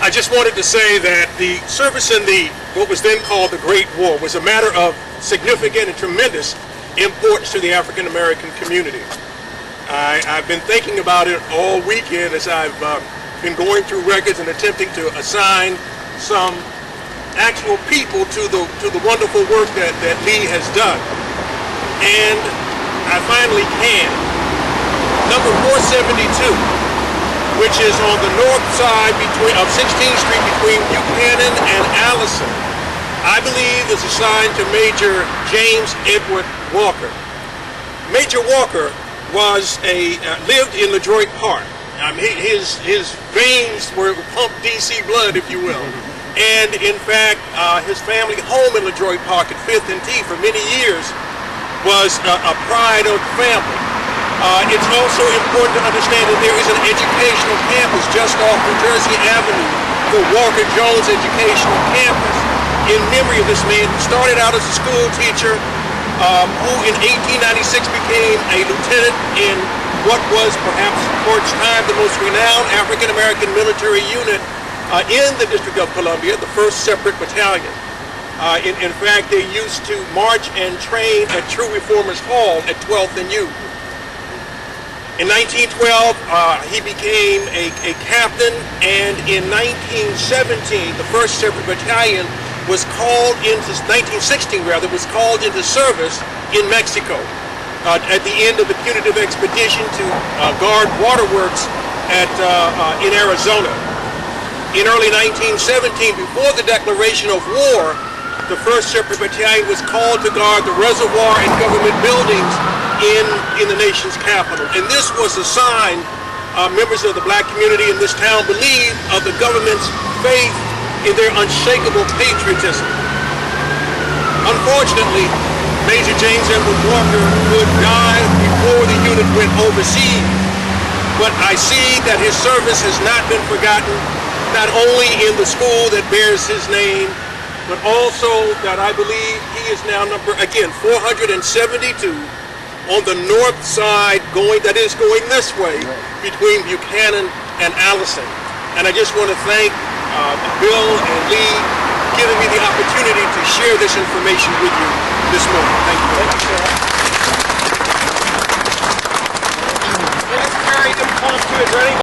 I just wanted to say that the service in what was then called the Great War was a matter of significant and tremendous importance to the African American community. I've been thinking about it all weekend as I've been going through records and attempting to assign some actual people to the wonderful work that Lee has done. And I finally can. Number 472, which is on the north side of 16th Street between Buchanan and Allison, I believe is assigned to Major James Edward Walker. Major Walker lived in LaDroit Park. His veins were pumped DC blood, if you will. And in fact, his family home in LaDroit Park at 5th and T for many years was a pride of the family. It's also important to understand that there is an educational campus just off New Jersey Avenue, the Walker Jones Educational Campus, in memory of this man who started out as a school teacher, who in 1896 became a lieutenant in what was perhaps for its time the most renowned African-American military unit in the District of Columbia, the 1st Separate Battalion. In fact, they used to march and train at True Reformers Hall at 12th and U. In 1912, he became a captain, and in 1917, the 1st Separate Battalion was called into, 1916 rather, was called into service in Mexico at the end of the punitive expedition to guard waterworks in Arizona. In early 1917, before the declaration of war, the 1st Separate Battalion was called to guard the reservoir and government buildings in the nation's capital. And this was a sign members of the black community in this town believed of the government's faith in their unshakable patriotism. Unfortunately, Major James Edward Walker would die before the unit went overseas. But I see that his service has not been forgotten, not only in the school that bears his name, but also that I believe he is now number, again, 472 on the north side going this way between Buchanan and Allison. And I just want to thank Bill and Lee giving me the opportunity to share this information with you this morning. Thank you very much. It is very impromptu. Is there any